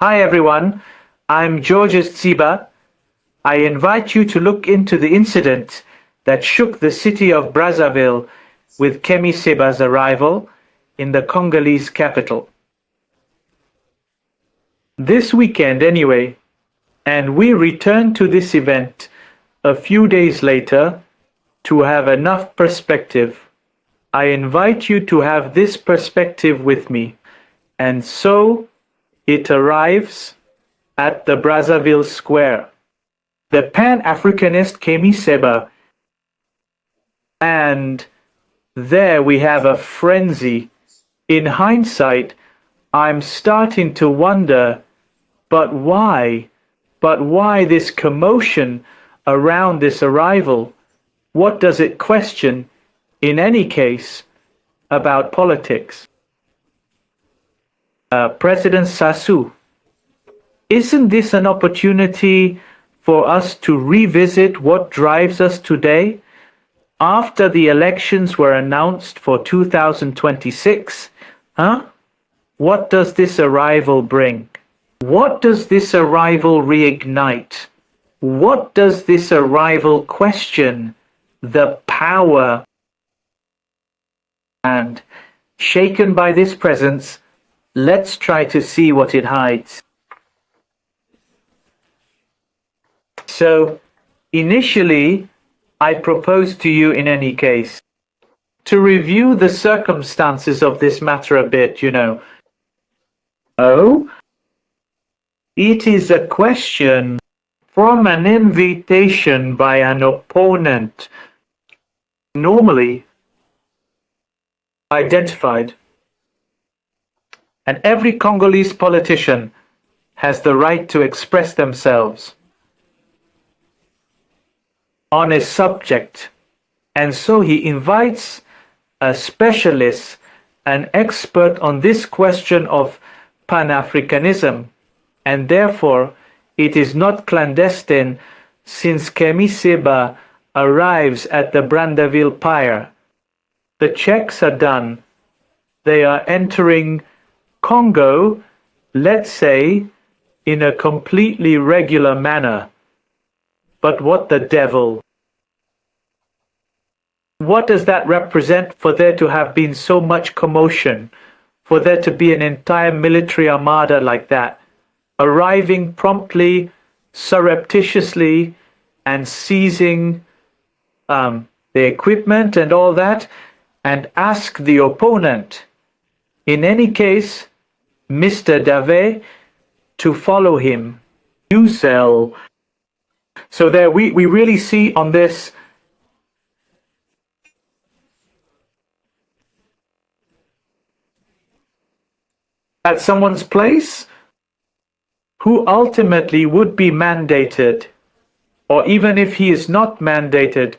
Hi everyone, I'm Seba. I invite you to look into the incident that shook the city of Brazzaville with Kemi Seba's arrival in the Congolese capital. This weekend anyway, and we return to this event a few days later to have enough perspective. I invite you to have this perspective with me, and so it arrives at the Brazzaville Square. The Pan-Africanist Kemi Seba, and there we have a frenzy. In hindsight, I'm starting to wonder, but why? But why this commotion around this arrival? What does it question, in any case, about politics? President Sassou, isn't this an opportunity for us to revisit what drives us today? After the elections were announced for 2026, what does this arrival bring? What does this arrival reignite? What does this arrival question? The power. And shaken by this presence, let's try to see what it hides. So, initially, I proposed to you in any case to review the circumstances of this matter a bit, Oh? It is a question from an invitation by an opponent, normally identified. And every Congolese politician has the right to express themselves on a subject. And so he invites a specialist, an expert on this question of Pan-Africanism. And therefore, it is not clandestine since Kemi Seba arrives at the Brazzaville Pier. The checks are done. They are entering Congo, let's say, in a completely regular manner. But what the devil? What does that represent for there to have been so much commotion, for there to be an entire military armada like that, arriving promptly, surreptitiously, and seizing the equipment and all that, and ask the opponent, in any case, Mr. Dave, to follow him. You sell. So there we really see on this at someone's place who ultimately would be mandated, or even if he is not mandated,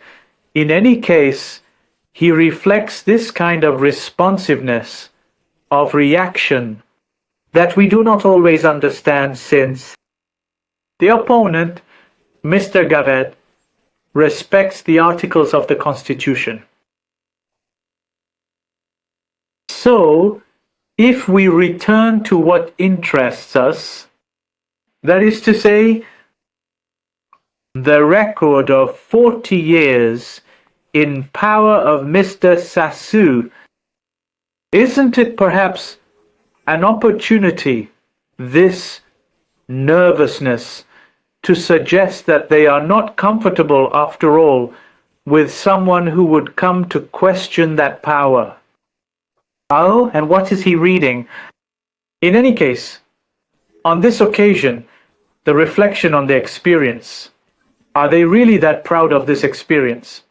in any case, he reflects this kind of responsiveness, of reaction, that we do not always understand since the opponent, Mr. Gavet, respects the articles of the Constitution. So, if we return to what interests us, that is to say, the record of 40 years in power of Mr. Sassou, isn't it perhaps an opportunity, this nervousness, to suggest that they are not comfortable after all with someone who would come to question that power? Oh, and what is he reading? In any case, on this occasion, the reflection on their experience. Are they really that proud of this experience?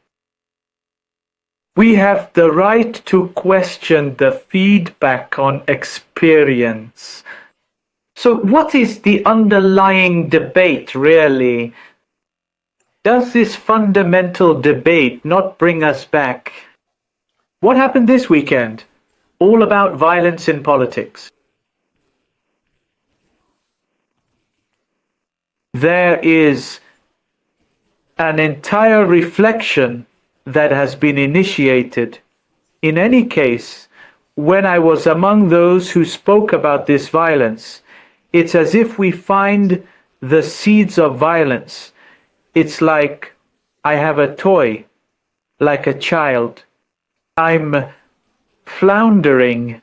We have the right to question the feedback on experience. So what is the underlying debate, really? Does this fundamental debate not bring us back? What happened this weekend? All about violence in politics. There is an entire reflection that has been initiated. In any case, when I was among those who spoke about this violence, it's as if we find the seeds of violence. It's like I have a toy, like a child. I'm floundering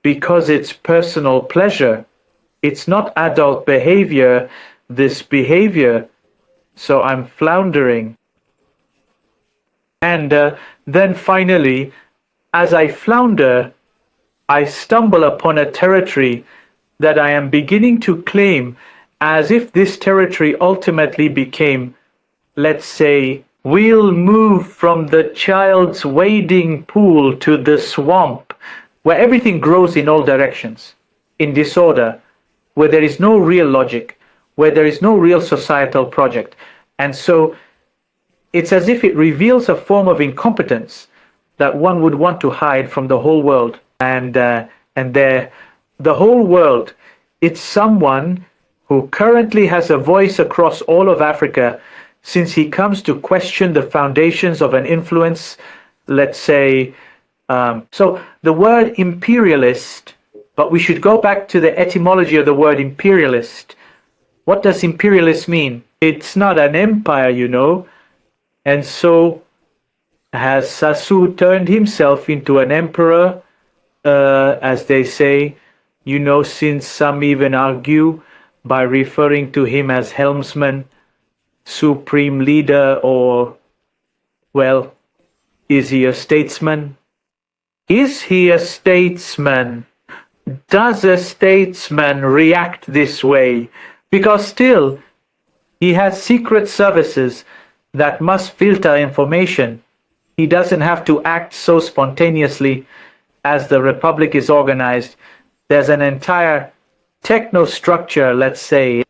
because it's personal pleasure. It's not adult behavior, this behavior. So I'm floundering. And then finally, as I flounder, I stumble upon a territory that I am beginning to claim as if this territory ultimately became, let's say, we'll move from the child's wading pool to the swamp, where everything grows in all directions, in disorder, where there is no real logic, where there is no real societal project. And so it's as if it reveals a form of incompetence that one would want to hide from the whole world. And the whole world, it's someone who currently has a voice across all of Africa, since he comes to question the foundations of an influence, let's say. So the word imperialist, but we should go back to the etymology of the word imperialist. What does imperialist mean? It's not an empire, you know. And so has Sassou turned himself into an emperor, as they say, you know, since some even argue by referring to him as helmsman, supreme leader, or, well, is he a statesman? Is he a statesman? Does a statesman react this way? Because still, he has secret services that must filter information. He doesn't have to act so spontaneously as the Republic is organized. There's an entire technostructure, let's say.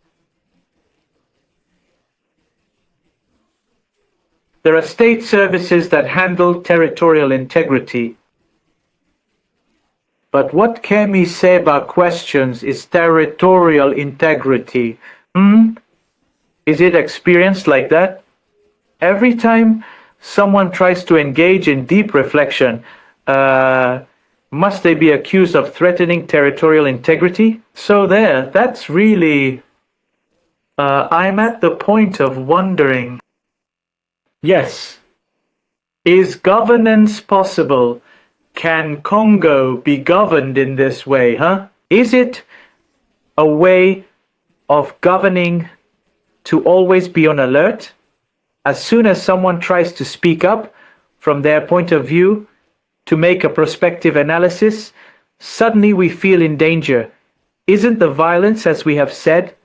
There are state services that handle territorial integrity. But what Kemi Seba questions is territorial integrity. Is it experienced like that? Every time someone tries to engage in deep reflection, must they be accused of threatening territorial integrity? So that's really, I'm at the point of wondering, yes, is governance possible? Can Congo be governed in this way, huh? Is it a way of governing to always be on alert? As soon as someone tries to speak up from their point of view, to make a prospective analysis, suddenly we feel in danger. Isn't the violence, as we have said,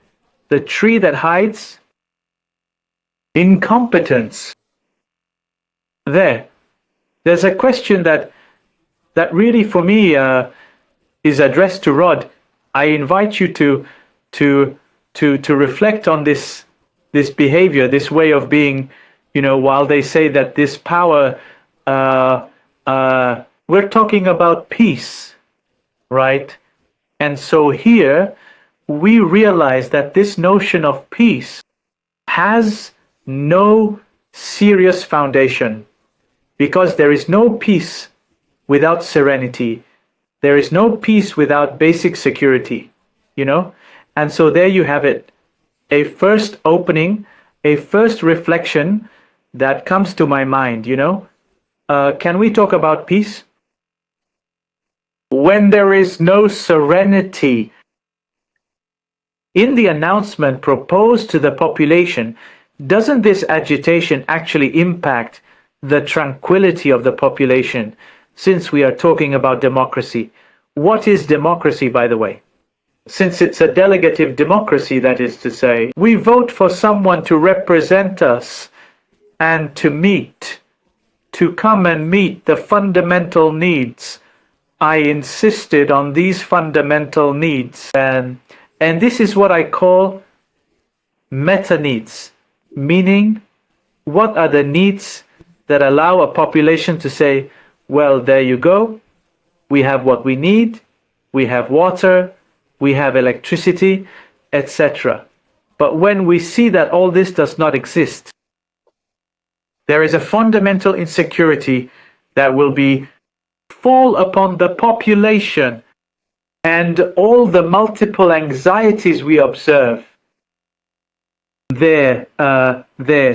the tree that hides? Incompetence. There's a question that really for me is addressed to Rod. I invite you to reflect on this behavior, this way of being, you know, while they say that this power, we're talking about peace, right? And so here we realize that this notion of peace has no serious foundation, because there is no peace without serenity. There is no peace without basic security, you know? And so there you have it. A first opening, a first reflection that comes to my mind, you know? Can we talk about peace? When there is no serenity. In the announcement proposed to the population, doesn't this agitation actually impact the tranquility of the population, since we are talking about democracy? What is democracy, by the way? Since it's a delegative democracy, that is to say, we vote for someone to represent us and to come and meet the fundamental needs. I insisted on these fundamental needs, and this is what I call meta needs, meaning what are the needs that allow a population to say, well, there you go, we have what we need, we have water, we have electricity, etc. But when we see that all this does not exist, there is a fundamental insecurity that will fall upon the population. and all the multiple anxieties we observe there.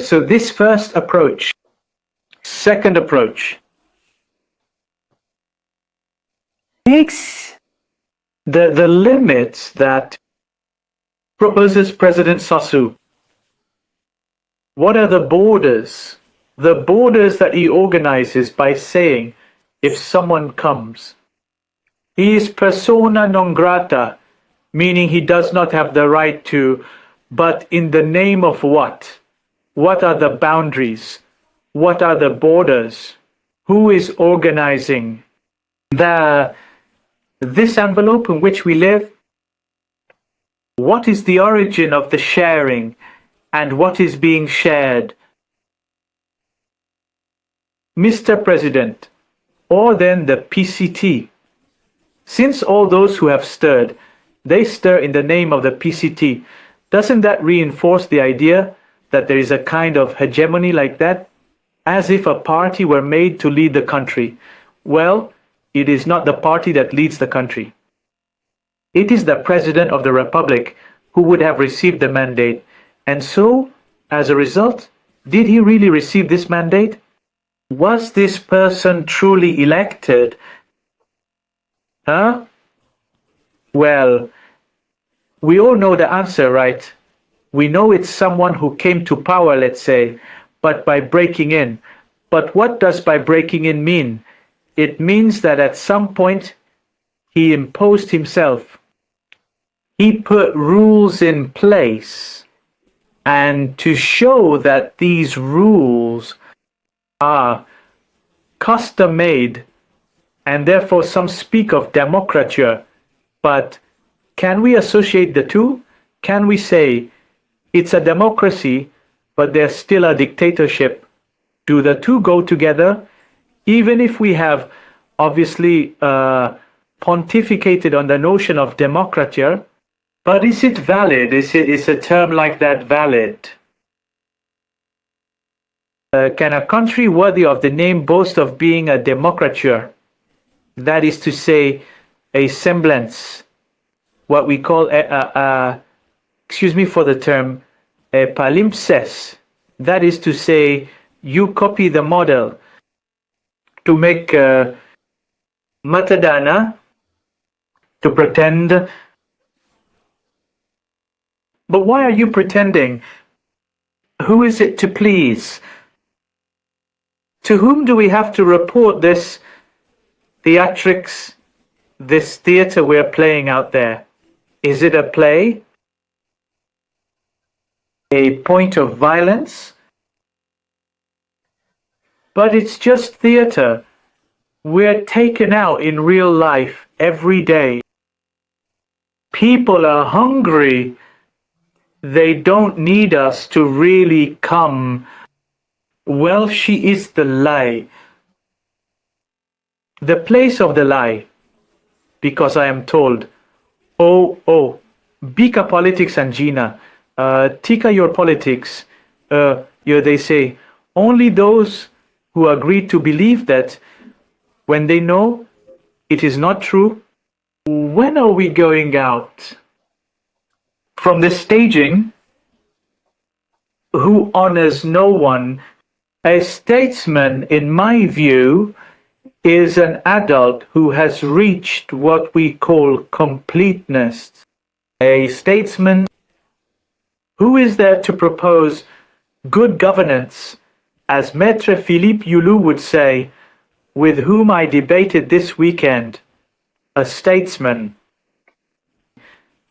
So this first approach. Second approach takes the limits that proposes President Sassou. What are the borders? The borders that he organizes by saying, if someone comes, he is persona non grata, meaning he does not have the right to, but in the name of what? What are the boundaries? What are the borders? Who is organizing this envelope in which we live? What is the origin of the sharing and what is being shared? Mr. President, or then the PCT. Since all those who have stirred, they stir in the name of the PCT, doesn't that reinforce the idea that there is a kind of hegemony like that, as if a party were made to lead the country? Well, it is not the party that leads the country. It is the President of the Republic who would have received the mandate. And so, as a result, did he really receive this mandate? Was this person truly elected? Huh? Well, we all know the answer, right? We know it's someone who came to power, let's say, but by breaking in. But what does by breaking in mean? It means that at some point he imposed himself. He put rules in place. And to show that these rules are custom made, and therefore some speak of democrature, but can we associate the two? Can we say it's a democracy, but there's still a dictatorship? Do the two go together? Even if we have obviously pontificated on the notion of democrature, but is it valid? Is a term like that valid? Can a country worthy of the name boast of being a democrature? That is to say, a semblance, what we call, excuse me for the term, a palimpsest. That is to say, you copy the model to make matadana, to pretend. But why are you pretending? Who is it to please? To whom do we have to report this theatrics, this theater we're playing out there? Is it a play? A point of violence? But it's just theater. We're taken out in real life every day. People are hungry. They don't need us to really come. Well, she is the lie. The place of the lie. Because I am told, Bika politics and Gina, Tika your politics. They say, only those who agree to believe that when they know it is not true. When are we going out? From the staging, who honors no one. A statesman, in my view, is an adult who has reached what we call completeness. A statesman who is there to propose good governance, as Maître Philippe Youlou would say, with whom I debated this weekend. A statesman.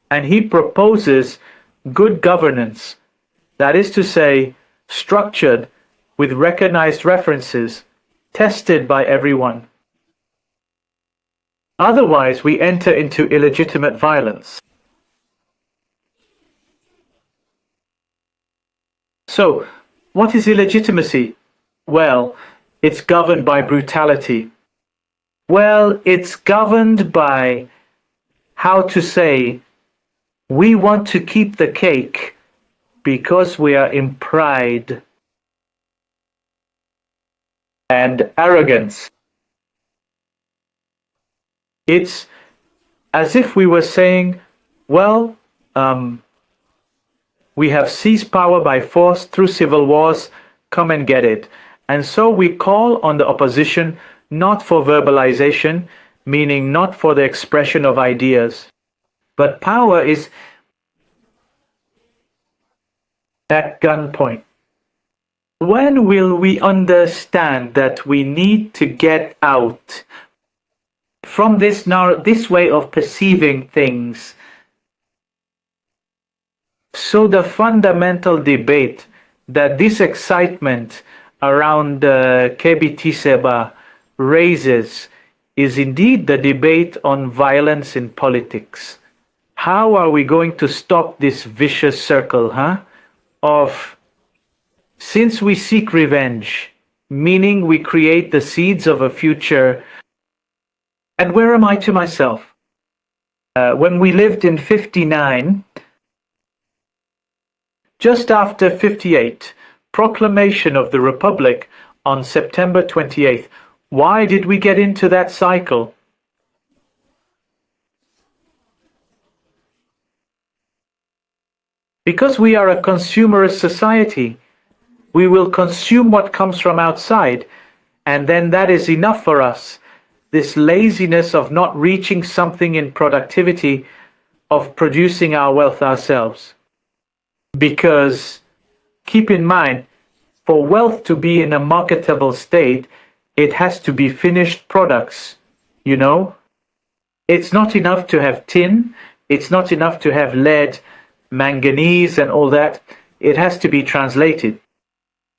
And he proposes good governance, that is to say, structured with recognized references, tested by everyone. Otherwise, we enter into illegitimate violence. So, what is illegitimacy? Well, it's governed by brutality. Well, it's governed by how to say, we want to keep the cake because we are in pride and arrogance. It's as if we were saying, well, we have seized power by force through civil wars, come and get it. And so we call on the opposition not for verbalization, meaning not for the expression of ideas, but power is at gunpoint. When will we understand that we need to get out from this way of perceiving things? So the fundamental debate that this excitement around Seba raises is indeed the debate on violence in politics. How are we going to stop this vicious circle, of since we seek revenge, meaning we create the seeds of a future. And where am I to myself? When we lived in 59, just after 58, proclamation of the Republic on September 28th. Why did we get into that cycle? Because we are a consumerist society. We will consume what comes from outside, and then that is enough for us. This laziness of not reaching something in productivity, of producing our wealth ourselves. Because, keep in mind, for wealth to be in a marketable state, it has to be finished products, It's not enough to have tin, it's not enough to have lead, manganese and all that. It has to be translated.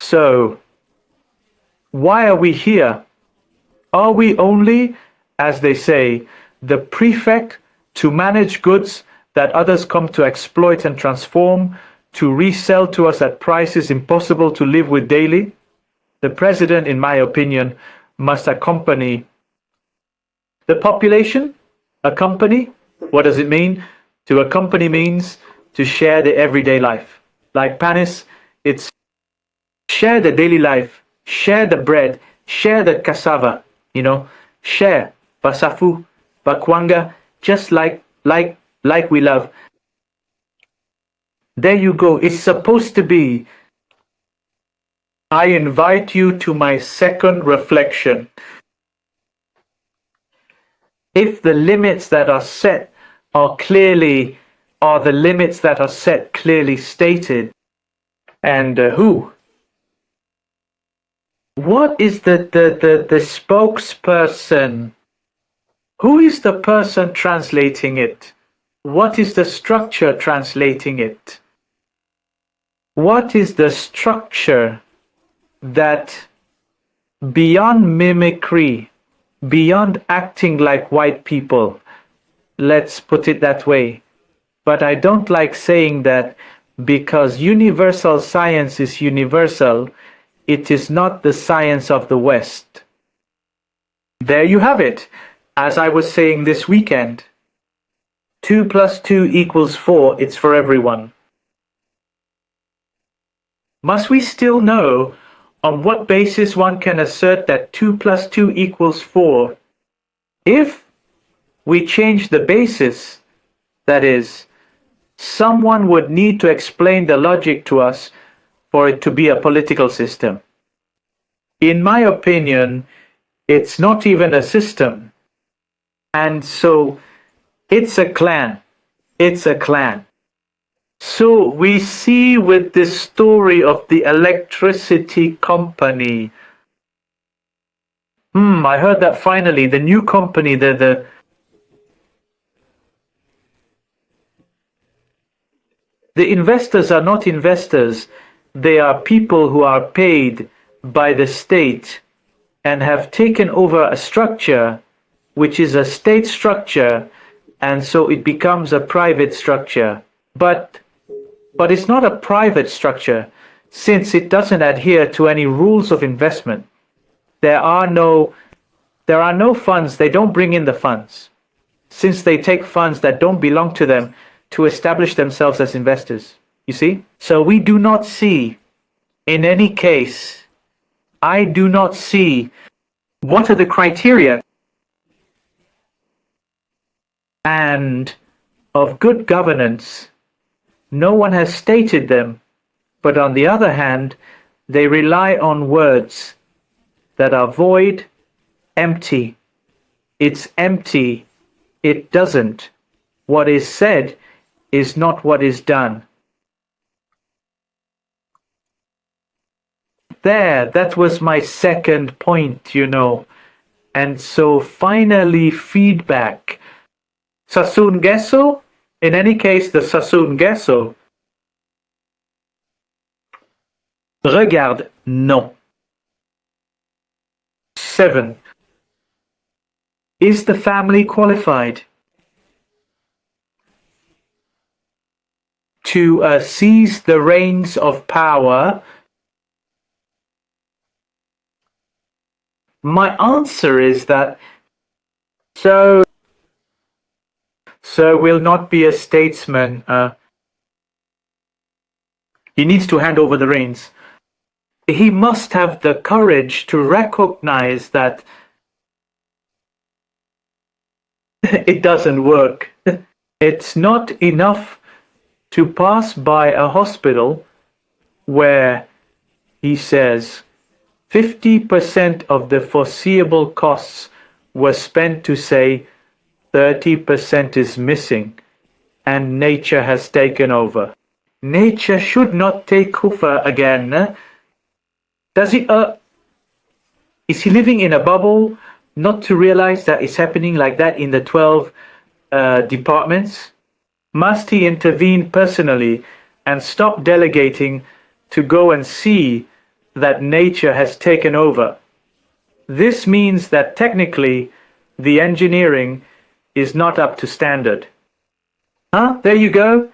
So, why are we here? Are we only, as they say, the prefect to manage goods that others come to exploit and transform, to resell to us at prices impossible to live with daily? The president, in my opinion, must accompany the population. Accompany? What does it mean? To accompany means to share the everyday life. Like Panis, it's share the daily life, share the bread, share the cassava, share basafu, bakwanga, just like we love. There you go. It's supposed to be. I invite you to my second reflection. If the limits that are set are the limits that are set clearly stated, and who? What is the spokesperson? Who is the person translating it? What is the structure translating it? What is the structure that, beyond mimicry, beyond acting like white people, let's put it that way, but I don't like saying that because universal science is universal, it is not the science of the West. There you have it. As I was saying this weekend, 2 + 2 = 4, it's for everyone. Must we still know on what basis one can assert that 2 + 2 = 4? If we change the basis, that is, someone would need to explain the logic to us for it to be a political system. In my opinion, it's not even a system. And so, it's a clan. It's a clan. So we see with this story of the electricity company. I heard that finally, the new company, the investors are not investors. They are people who are paid by the state and have taken over a structure which is a state structure, and so it becomes a private structure. But it's not a private structure since it doesn't adhere to any rules of investment. There are no funds. They don't bring in the funds since they take funds that don't belong to them to establish themselves as investors. You see? So we do not see, in any case, I do not see what are the criteria. and of good governance. No one has stated them, but on the other hand, they rely on words that are void, empty. It's empty. It doesn't. What is said is not what is done. That was my second point, And so finally, feedback. Sassoon Gesso? In any case, the Sassoon Gesso. Regarde, non. 7. Is the family qualified to seize the reins of power? My answer is that so will not be a statesman. He needs to hand over the reins. He must have the courage to recognize that it doesn't work. It's not enough to pass by a hospital where he says 50% of the foreseeable costs were spent to say 30% is missing and nature has taken over. Nature should not take over again. Does he, is he living in a bubble not to realize that it's happening like that in the 12 departments? Must he intervene personally and stop delegating to go and see that nature has taken over? This means that technically the engineering is not up to standard. There you go.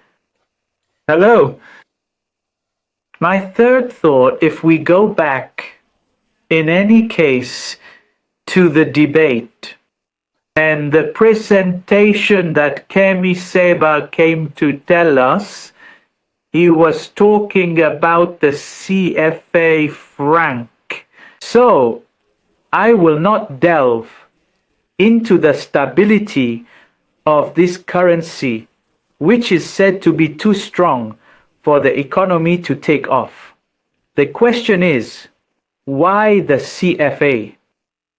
Hello. My third thought, if we go back, in any case, to the debate and the presentation that Kemi Seba came to tell us, he was talking about the CFA franc. So, I will not delve into the stability of this currency, which is said to be too strong for the economy to take off. The question is, why the CFA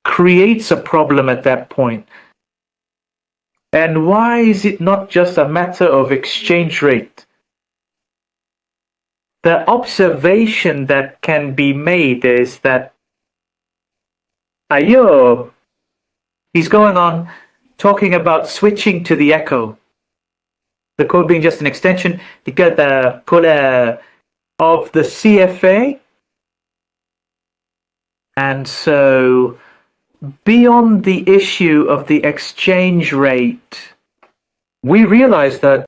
creates a problem at that point? And why is it not just a matter of exchange rate? The observation that can be made is that he's going on talking about switching to the echo. The code being just an extension because the code of the CFA. And so beyond the issue of the exchange rate, we realize that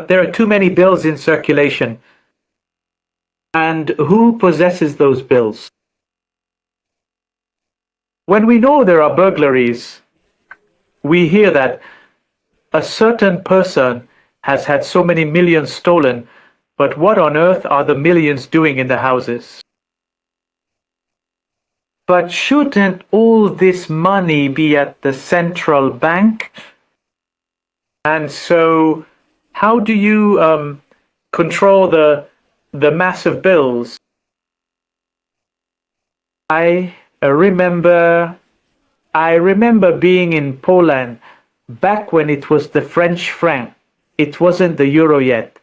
there are too many bills in circulation. And who possesses those bills? When we know there are burglaries, we hear that a certain person has had so many millions stolen, but what on earth are the millions doing in the houses? But shouldn't all this money be at the central bank? And so how do you control the massive bills? I remember being in Poland back when it was the French franc. It wasn't the euro yet.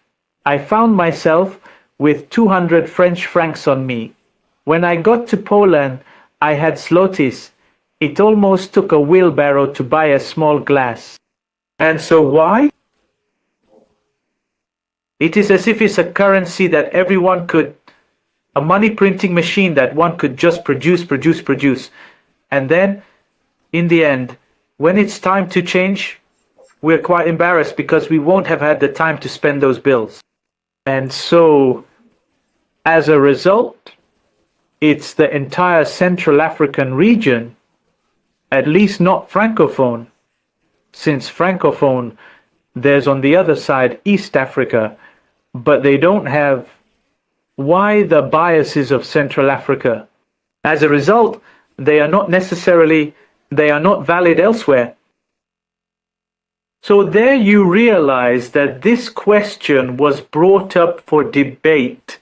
I found myself with 200 French francs on me. When I got to Poland, I had zlotys. It almost took a wheelbarrow to buy a small glass. And so why? It is as if it's a currency that everyone could, a money printing machine that one could just produce. And then, in the end, when it's time to change, we're quite embarrassed because we won't have had the time to spend those bills. And so, as a result, it's the entire Central African region, at least not Francophone. Since Francophone, there's on the other side East Africa, but they don't have. Why the biases of Central Africa? As a result, they are not necessarily they are not valid elsewhere. So there you realize that this question was brought up for debate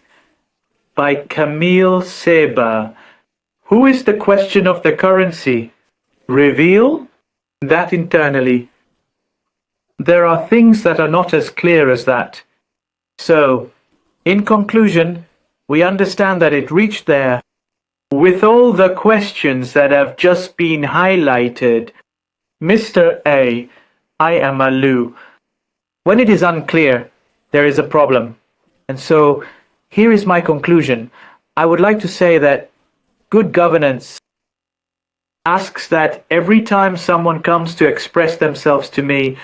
by Camille Seba. Who is the question of the currency? Reveal that internally. There are things that are not as clear as that. So, in conclusion, we understand that it reached there. With all the questions that have just been highlighted, Mr. A, I am a Lou. When it is unclear, there is a problem. And so, here is my conclusion. I would like to say that good governance asks that every time someone comes to express themselves to me,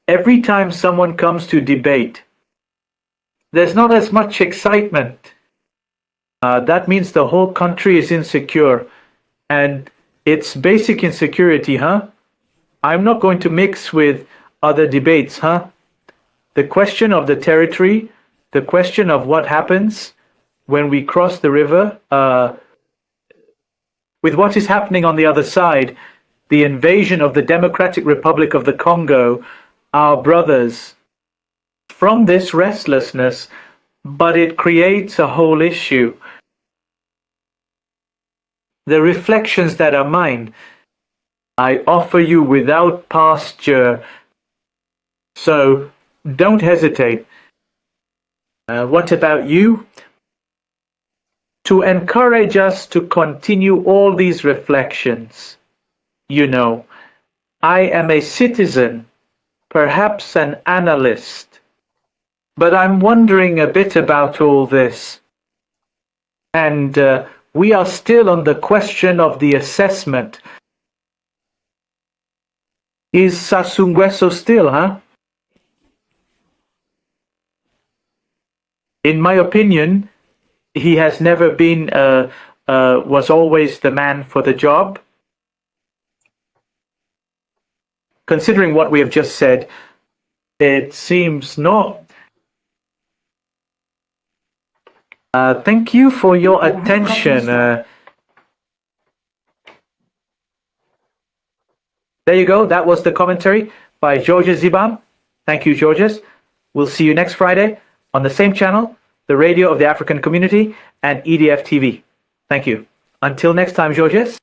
every time someone comes to debate, there's not as much excitement. That means the whole country is insecure. And it's basic insecurity, huh? I'm not going to mix with other debates, huh? The question of the territory, the question of what happens when we cross the river, with what is happening on the other side, the invasion of the Democratic Republic of the Congo, our brothers, from this restlessness, but it creates a whole issue. The reflections that are mine, I offer you without pasture. So, don't hesitate. What about you? To encourage us to continue all these reflections. You know, I am a citizen, perhaps an analyst, but I'm wondering a bit about all this. And we are still on the question of the assessment. Is Sassou still, huh? In my opinion, he has never been, was always the man for the job. Considering what we have just said, it seems not. Thank you for your attention. There you go. That was the commentary by Georges Zibam. Thank you, Georges. We'll see you next Friday on the same channel, the Radio of the African Community, and EDF TV. Thank you. Until next time, Georges.